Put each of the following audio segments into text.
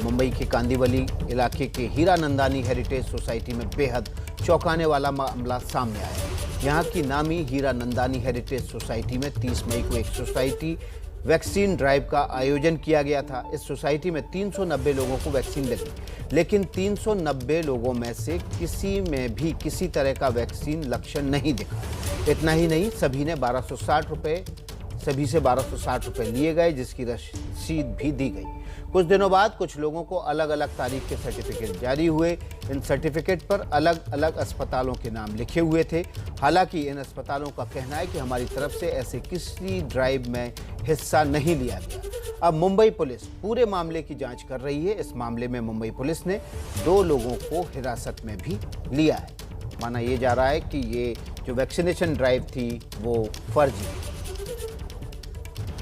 मुंबई के कांदिवली इलाके के हीरानंदानी हेरिटेज सोसाइटी में बेहद चौंकाने वाला मामला सामने आया। यहां की नामी हीरानंदानी हेरिटेज सोसाइटी में 30 मई को एक सोसाइटी वैक्सीन ड्राइव का आयोजन किया गया था। इस सोसाइटी में 390 लोगों को वैक्सीन लगी, लेकिन 390 लोगों में से किसी में भी किसी तरह का वैक्सीन लक्षण नहीं दिखा। इतना ही नहीं, सभी से 1260 रुपए लिए गए, जिसकी रसीद भी दी गई। कुछ दिनों बाद कुछ लोगों को अलग अलग तारीख के सर्टिफिकेट जारी हुए। इन सर्टिफिकेट पर अलग अलग अस्पतालों के नाम लिखे हुए थे। हालांकि इन अस्पतालों का कहना है कि हमारी तरफ से ऐसे किसी ड्राइव में हिस्सा नहीं लिया गया। अब मुंबई पुलिस पूरे मामले की जांच कर रही है। इस मामले में मुंबई पुलिस ने 2 लोगों को हिरासत में भी लिया है। माना यह जा रहा है कि ये जो वैक्सीनेशन ड्राइव थी वो फर्जी है।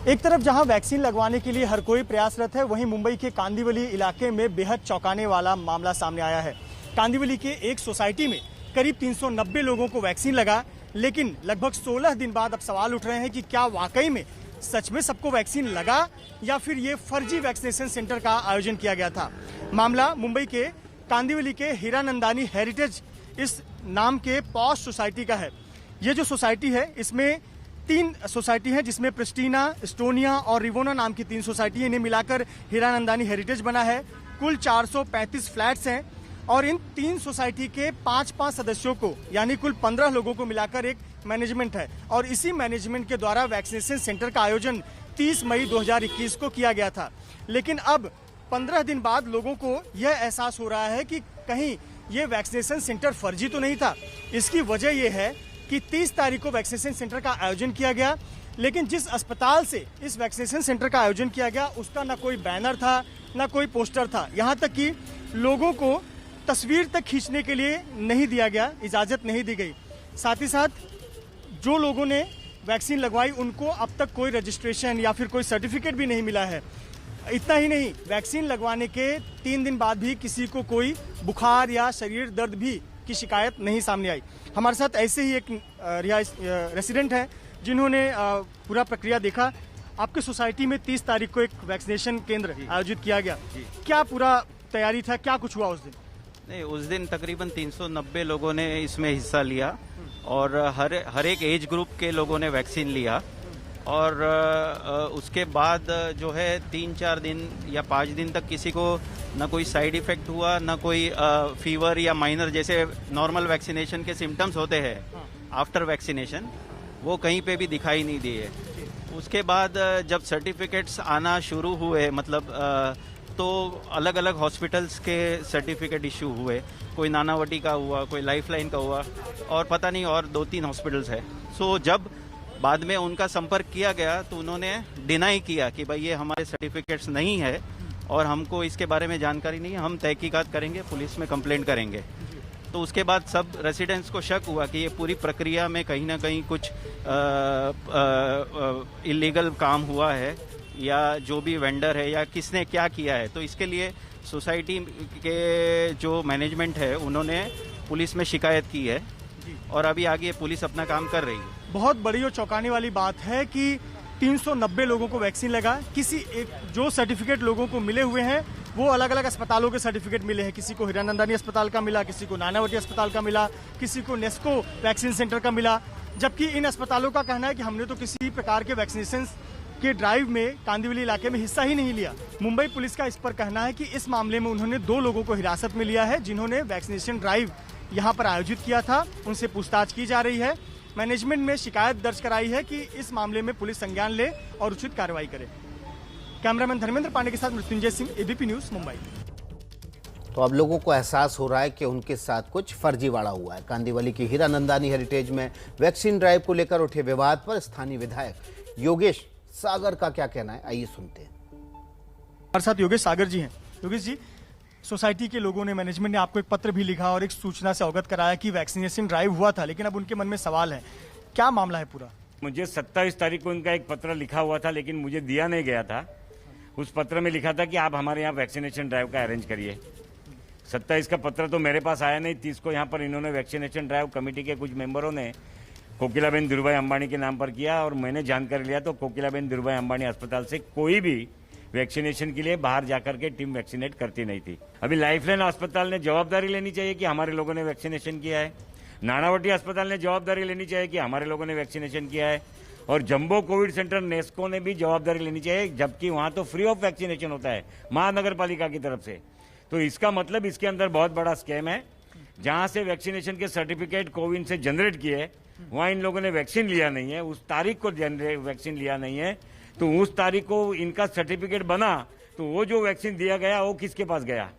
एक तरफ जहां वैक्सीन लगवाने के लिए हर कोई प्रयासरत है, वहीं मुंबई के कांदिवली इलाके में बेहद चौंकाने वाला मामला सामने आया है। कांदिवली के एक सोसाइटी में करीब 390 लोगों को वैक्सीन लगा, लेकिन लगभग 16 दिन बाद अब सवाल उठ रहे हैं कि क्या वाकई में सच में सबको वैक्सीन लगा या फिर ये फर्जी वैक्सीनेशन सेंटर का आयोजन किया गया था। मामला मुंबई के कांदिवली के हीरानंदानी हेरिटेज इस नाम के पॉश सोसाइटी का है। ये जो सोसाइटी है, इसमें 3 सोसाइटी हैं, जिसमें प्रिस्टीना, एस्टोनिया और रिवोना नाम की 3 सोसाइटी हैं। इन्हें मिलाकर हीरानंदानी हेरिटेज बना है। कुल 435 फ्लैट्स हैं और इन 3 सोसाइटी के 5-5 सदस्यों को, यानी कुल 15 लोगों को मिलाकर एक मैनेजमेंट है और इसी मैनेजमेंट के द्वारा वैक्सीनेशन सेंटर का आयोजन 30 मई 2021 को किया गया था। लेकिन अब 15 दिन बाद लोगों को यह एहसास हो रहा है कि कहीं ये वैक्सीनेशन सेंटर फर्जी तो नहीं था। इसकी वजह यह है कि 30 तारीख को वैक्सीनेशन सेंटर का आयोजन किया गया, लेकिन जिस अस्पताल से इस वैक्सीनेशन सेंटर का आयोजन किया गया उसका ना कोई बैनर था, ना कोई पोस्टर था। यहाँ तक कि लोगों को तस्वीर तक खींचने के लिए नहीं दिया गया, इजाज़त नहीं दी गई। साथ ही साथ जो लोगों ने वैक्सीन लगवाई उनको अब तक कोई रजिस्ट्रेशन या फिर कोई सर्टिफिकेट भी नहीं मिला है। इतना ही नहीं, वैक्सीन लगवाने के 3 दिन बाद भी किसी को कोई बुखार या शरीर दर्द भी की शिकायत नहीं सामने आई। हमारे साथ ऐसे ही एक रेसिडेंट है जिन्होंने पूरा प्रक्रिया देखा। आपके सोसाइटी में 30 तारीख को एक वैक्सीनेशन केंद्र आयोजित किया गया, क्या पूरा तैयारी था, क्या कुछ हुआ उस दिन? नहीं, उस दिन तकरीबन 390 लोगों ने इसमें हिस्सा लिया और हर एक एज ग्रुप के लोगों ने वैक्सीन लिया। और उसके बाद जो है 3-4 दिन या 5 दिन तक किसी को ना कोई साइड इफेक्ट हुआ, ना कोई फीवर या माइनर जैसे नॉर्मल वैक्सीनेशन के सिम्टम्स होते हैं आफ्टर वैक्सीनेशन, वो कहीं पे भी दिखाई नहीं दिए। उसके बाद जब सर्टिफिकेट्स आना शुरू हुए, मतलब तो अलग अलग हॉस्पिटल्स के सर्टिफिकेट इशू हुए। कोई नानावटी का हुआ, कोई लाइफलाइन का हुआ और पता नहीं और 2-3 हॉस्पिटल्स है। सो जब बाद में उनका संपर्क किया गया तो उन्होंने डिनाई किया कि भाई ये हमारे सर्टिफिकेट्स नहीं है और हमको इसके बारे में जानकारी नहीं है, हम तहकीकात करेंगे, पुलिस में कंप्लेंट करेंगे। तो उसके बाद सब रेसिडेंट्स को शक हुआ कि ये पूरी प्रक्रिया में कहीं ना कहीं कुछ इलीगल काम हुआ है या जो भी वेंडर है या किसने क्या किया है। तो इसके लिए सोसाइटी के जो मैनेजमेंट है उन्होंने पुलिस में शिकायत की है और अभी आगे पुलिस अपना काम कर रही है। बहुत बड़ी और चौंकाने वाली बात है कि 390 लोगों को वैक्सीन लगा। किसी एक जो सर्टिफिकेट लोगों को मिले हुए हैं वो अलग अलग अस्पतालों के सर्टिफिकेट मिले हैं। किसी को हीरानंदानी अस्पताल का मिला, किसी को नानावटी अस्पताल का मिला, किसी को नेस्को वैक्सीन सेंटर का मिला। जबकि इन अस्पतालों का कहना है कि हमने तो किसी प्रकार के वैक्सीनेशन के ड्राइव में कांदिवली इलाके में हिस्सा ही नहीं लिया। मुंबई पुलिस का इस पर कहना है कि इस मामले में उन्होंने 2 लोगों को हिरासत में लिया है जिन्होंने वैक्सीनेशन ड्राइव यहाँ पर आयोजित किया था। उनसे पूछताछ की जा रही है। मैनेजमेंट में शिकायत दर्ज कराई है कि इस मामले में पुलिस संज्ञान ले और उचित कार्रवाई करे। कैमरामैन धर्मेंद्र पांडे के साथ मृत्युंजय सिंह, एबीपी न्यूज, मुंबई। तो अब लोगों को एहसास हो रहा है कि उनके साथ कुछ फर्जीवाड़ा हुआ है। कांदिवली की हीरानंदानी हेरिटेज में वैक्सीन ड्राइव को लेकर उठे विवाद पर स्थानीय विधायक योगेश सागर का क्या कहना है, आइए सुनते हैं। हमारे साथ योगेश सागर जी हैं। योगेश जी, सोसाइटी के लोगों ने, मैनेजमेंट ने आपको एक पत्र भी लिखा और एक सूचना से अवगत कराया कि वैक्सीनेशन ड्राइव हुआ था, लेकिन अब उनके मन में सवाल है, क्या मामला है पूरा? मुझे 27 तारीख को उनका एक पत्र लिखा हुआ था, लेकिन मुझे दिया नहीं गया था। उस पत्र में लिखा था कि आप हमारे यहाँ वैक्सीनेशन ड्राइव का अरेंज करिए। 27 का पत्र तो मेरे पास आया नहीं। 30 को यहाँ पर इन्होंने वैक्सीनेशन ड्राइव कमेटी के कुछ मेंबरों ने कोकिलाबेन धीरूभाई अंबानी के नाम पर किया और मैंने जानकारी लिया तो कोकिलाबेन धीरूभाई अंबानी अस्पताल से कोई भी वैक्सीनेशन के लिए बाहर जाकर के टीम वैक्सीनेट करती नहीं थी। अभी लाइफलाइन अस्पताल ने जवाबदारी लेनी चाहिए कि हमारे लोगों ने वैक्सीनेशन किया है। नानावटी अस्पताल ने जवाबदारी लेनी चाहिए कि हमारे लोगों ने वैक्सीनेशन किया है। और जंबो कोविड सेंटर नेस्को ने भी जवाबदारी लेनी चाहिए, जबकि वहां तो फ्री ऑफ वैक्सीनेशन होता है महानगर पालिका की तरफ से। तो इसका मतलब इसके अंदर बहुत बड़ा स्कैम है। जहां से वैक्सीनेशन के सर्टिफिकेट कोविन से जनरेट किए, वहां इन लोगों ने वैक्सीन लिया नहीं है, उस तारीख को वैक्सीन लिया नहीं है, तो उस तारीख को इनका सर्टिफिकेट बना, तो वो जो वैक्सीन दिया गया वो किसके पास गया?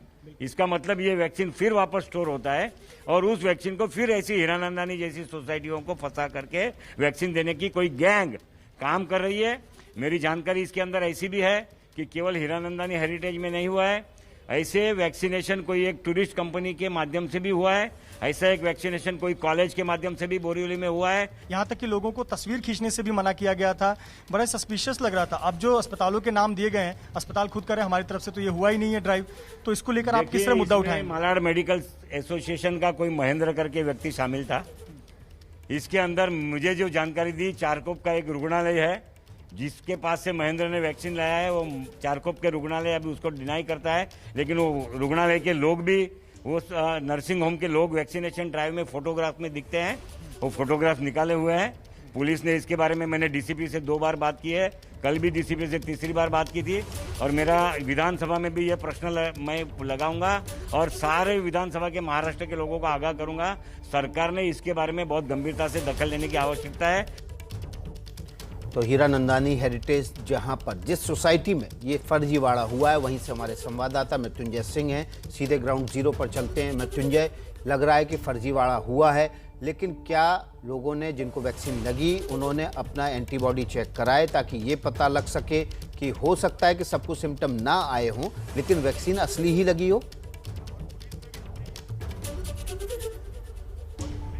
इसका मतलब ये वैक्सीन फिर वापस स्टोर होता है और उस वैक्सीन को फिर ऐसी हीरानंदानी जैसी सोसाइटियों को फंसा करके वैक्सीन देने की कोई गैंग काम कर रही है। मेरी जानकारी इसके अंदर ऐसी भी है कि केवल हीरानंदानी हेरिटेज में नहीं हुआ है, ऐसे वैक्सीनेशन कोई एक टूरिस्ट कंपनी के माध्यम से भी हुआ है, ऐसा एक वैक्सीनेशन कोई कॉलेज के माध्यम से भी बोरीवली में हुआ है। यहाँ तक कि लोगों को तस्वीर खींचने से भी मना किया गया था। बड़ा सस्पिशियस लग रहा था। अब जो अस्पतालों के नाम दिए गए हैं, अस्पताल खुद करे, हमारी तरफ से तो ये हुआ ही नहीं है ड्राइव, तो इसको लेकर आप किस तरह मुद्दा उठाएंगे? मालाड मेडिकल एसोसिएशन का कोई महेंद्र करके व्यक्ति शामिल था। इसके अंदर मुझे जो जानकारी दी, चारकोप का एक रुग्णालय है जिसके पास से महेंद्र ने वैक्सीन लाया है, वो चारकोप के रुग्णालय अभी उसको डिनाई करता है, लेकिन वो रुग्णालय के लोग भी, वो नर्सिंग होम के लोग वैक्सीनेशन ड्राइव में फोटोग्राफ में दिखते हैं, वो फोटोग्राफ निकाले हुए हैं। पुलिस ने इसके बारे में, मैंने डीसीपी से 2 बार बात की है, कल भी डीसीपी से तीसरी बार बात की थी, और मेरा विधानसभा में भी ये प्रश्न मैं लगाऊंगा और सारे विधानसभा के महाराष्ट्र के लोगों को आगाह करूंगा। सरकार ने इसके बारे में बहुत गंभीरता से दखल लेने की आवश्यकता है। तो हीरानंदानी हेरिटेज जहां पर जिस सोसाइटी में ये फर्जीवाड़ा हुआ है, वहीं से हमारे संवाददाता मृत्युंजय सिंह हैं। सीधे ग्राउंड जीरो पर चलते हैं। मृत्युंजय, लग रहा है कि फर्जीवाड़ा हुआ है, लेकिन क्या लोगों ने जिनको वैक्सीन लगी उन्होंने अपना एंटीबॉडी चेक कराए ताकि ये पता लग सके कि हो सकता है कि सबको सिम्टम ना आए हों लेकिन वैक्सीन असली ही लगी हो?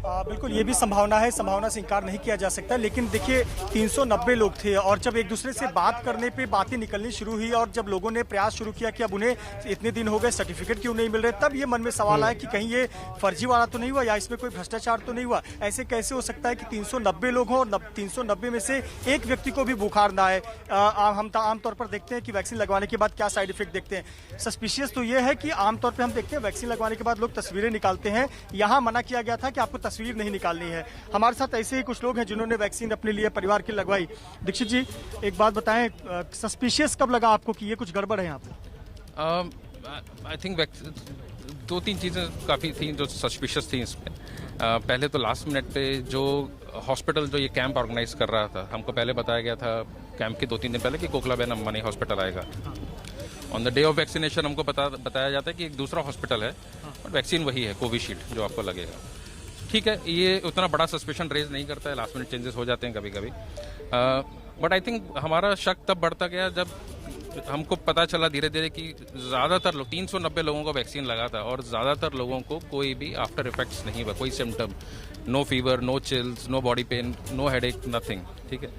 बिल्कुल, ये भी संभावना है, संभावना से इनकार नहीं किया जा सकता। लेकिन देखिए 390 लोग थे और जब एक दूसरे से बात करने पे बातें निकलनी शुरू हुई और जब लोगों ने प्रयास शुरू किया कि अब उन्हें इतने दिन हो गए, सर्टिफिकेट क्यों नहीं मिल रहे, तब ये मन में सवाल आया कि कहीं ये फर्जीवाड़ा तो नहीं हुआ या इसमें कोई भ्रष्टाचार तो नहीं हुआ। ऐसे कैसे हो सकता है कि 390 लोग हों और 390 में से एक व्यक्ति को भी बुखार ना आए? हम आमतौर पर देखते हैं कि वैक्सीन लगवाने के बाद क्या साइड इफेक्ट देखते हैं। सस्पिशियस तो ये है कि आमतौर पर हम देखते हैं वैक्सीन लगवाने के बाद लोग तस्वीरें निकालते हैं। यहाँ मना किया गया था कि आपको तस्वीर नहीं निकालनी है। हमारे साथ ऐसे ही कुछ लोग हैं जिन्होंने वैक्सीन अपने लिए, परिवार की लगवाई। दीक्षित जी, एक बात बताएं, सस्पिशियस कब लगा आपको कि ये कुछ गड़बड़ है यहाँ पे? आई थिंक 2-3 चीज़ें काफ़ी थी जो सस्पिशियस थी इसमें। पहले तो लास्ट मिनट पे जो हॉस्पिटल जो ये कैंप ऑर्गेनाइज कर रहा था, हमको पहले बताया गया था कैंप के 2-3 दिन पहले कि कोकलाबेन अम्बानी हॉस्पिटल आएगा। On the day of vaccination हमको बताया जाता है कि एक दूसरा हॉस्पिटल है और वैक्सीन वही है, कोविशील्ड, जो आपको लगेगा। ठीक है, ये उतना बड़ा सस्पेशन रेज नहीं करता है, लास्ट मिनट चेंजेस हो जाते हैं कभी कभी। बट आई थिंक हमारा शक तब बढ़ता गया जब हमको पता चला धीरे धीरे कि ज़्यादातर लोग, 390 लोगों को वैक्सीन लगा था और ज़्यादातर लोगों को कोई भी आफ्टर इफेक्ट्स नहीं हुआ, कोई symptom, no fever, no chills, no body pain, no headache, nothing. ठीक है,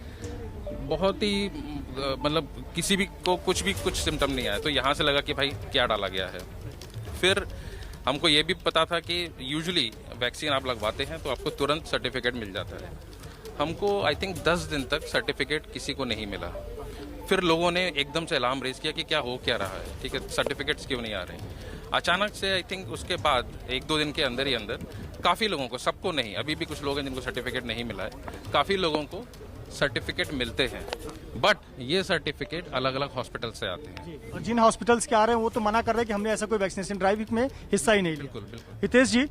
बहुत ही मतलब किसी भी को कुछ सिम्टम नहीं आया। तो यहाँ से लगा कि भाई क्या डाला गया है। फिर हमको ये भी पता था कि यूजुअली वैक्सीन आप लगवाते हैं तो आपको तुरंत सर्टिफिकेट मिल जाता है। हमको आई थिंक 10 दिन तक सर्टिफिकेट किसी को नहीं मिला। फिर लोगों ने एकदम से अलार्म रेज किया कि क्या हो क्या रहा है, ठीक है, सर्टिफिकेट्स क्यों नहीं आ रहे। अचानक से आई थिंक उसके बाद 1-2 दिन के अंदर ही अंदर काफ़ी लोगों को, सबको नहीं, अभी भी कुछ लोग हैं जिनको सर्टिफिकेट नहीं मिला है, काफ़ी लोगों को सर्टिफिकेट मिलते हैं। बट ये सर्टिफिकेट अलग अलग हॉस्पिटल से आते हैं और जिन हॉस्पिटल्स के आ रहे हैं वो तो मना कर रहे हैं कि हमने ऐसा कोई वैक्सीनेशन ड्राइव में हिस्सा ही नहीं लिया। बिल्कुल बिल्कुल। हितेश जी,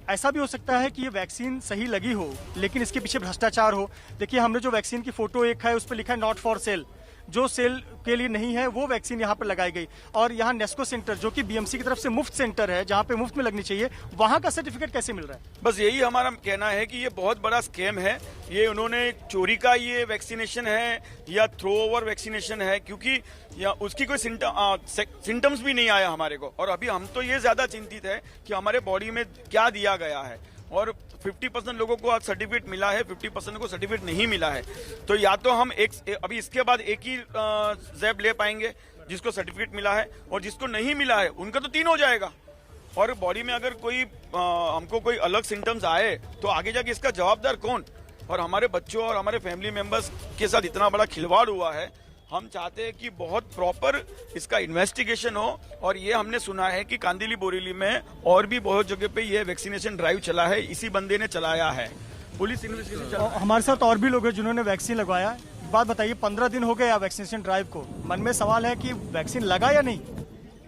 ऐसा भी हो सकता है कि ये वैक्सीन सही लगी हो लेकिन इसके पीछे भ्रष्टाचार हो। देखिए, हमने जो वैक्सीन की फोटो एक है उस पर लिखा है नॉट फॉर सेल, जो सेल के लिए नहीं है वो वैक्सीन यहाँ पर लगाई गई। और यहाँ नेस्को सेंटर जो कि बीएमसी की तरफ से मुफ्त सेंटर है, जहाँ पे मुफ्त में लगनी चाहिए, वहाँ का सर्टिफिकेट कैसे मिल रहा है? बस यही हमारा कहना है कि ये बहुत बड़ा स्कैम है। ये उन्होंने चोरी का ये वैक्सीनेशन है या थ्रो ओवर वैक्सीनेशन है, क्योंकि या उसकी कोई सिम्टम्स भी नहीं आया हमारे को। और अभी हम तो ये ज्यादा चिंतित है कि हमारे बॉडी में क्या दिया गया है। और 50% लोगों को आज सर्टिफिकेट मिला है, 50% को सर्टिफिकेट नहीं मिला है। तो या तो हम अभी इसके बाद एक ही जैब ले पाएंगे जिसको सर्टिफिकेट मिला है, और जिसको नहीं मिला है उनका तो 3 हो जाएगा। और बॉडी में अगर कोई हमको कोई अलग सिम्टम्स आए तो आगे जाके इसका जवाबदार कौन? और हमारे बच्चों और हमारे फैमिली मेंबर्स के साथ इतना बड़ा खिलवाड़ हुआ है, हम चाहते हैं कि बहुत प्रॉपर इसका इन्वेस्टिगेशन हो। और ये हमने सुना है कि कांदिवली बोरीवली में और भी बहुत जगह पे ये वैक्सीनेशन ड्राइव चला है, इसी बंदे ने चलाया है। पुलिस इन्वेस्टिगेशन चला है। हमारे साथ और भी लोग हैं जिन्होंने वैक्सीन लगवाया। एक बात बताइए, 15 दिन हो गए वैक्सीनेशन ड्राइव को, मन में सवाल है कि वैक्सीन लगा या नहीं?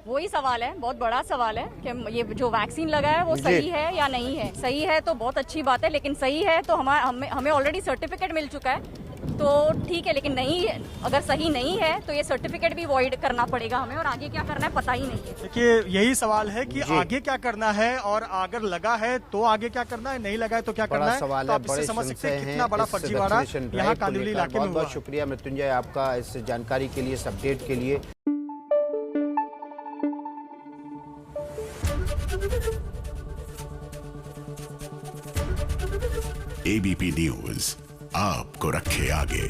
वही सवाल है, बहुत बड़ा सवाल है कि ये जो वैक्सीन लगा है वो सही है या नहीं है। सही है तो बहुत अच्छी बात है, लेकिन सही है तो हमें ऑलरेडी सर्टिफिकेट मिल चुका है, तो ठीक है। लेकिन नहीं, अगर सही नहीं है तो ये सर्टिफिकेट भी वॉइड करना पड़ेगा हमें, और आगे क्या करना है पता ही नहीं है। देखिए, यही सवाल है कि आगे क्या करना है, और अगर लगा है तो आगे क्या करना है, नहीं लगा है तो क्या करना है। सवाल तो है, आप इससे बड़े समझ सकते हैं संशय कितना बड़ा इस फर्जीवाड़ा वैक्सीनेशन ड्राइव यहाँ को कांदिवली लेकर। इलाके में बहुत बहुत हुआ। शुक्रिया मृत्युंजय आपका इस जानकारी के लिए, इस अपडेट के लिए। एबीपी न्यूज आपको रखे आगे।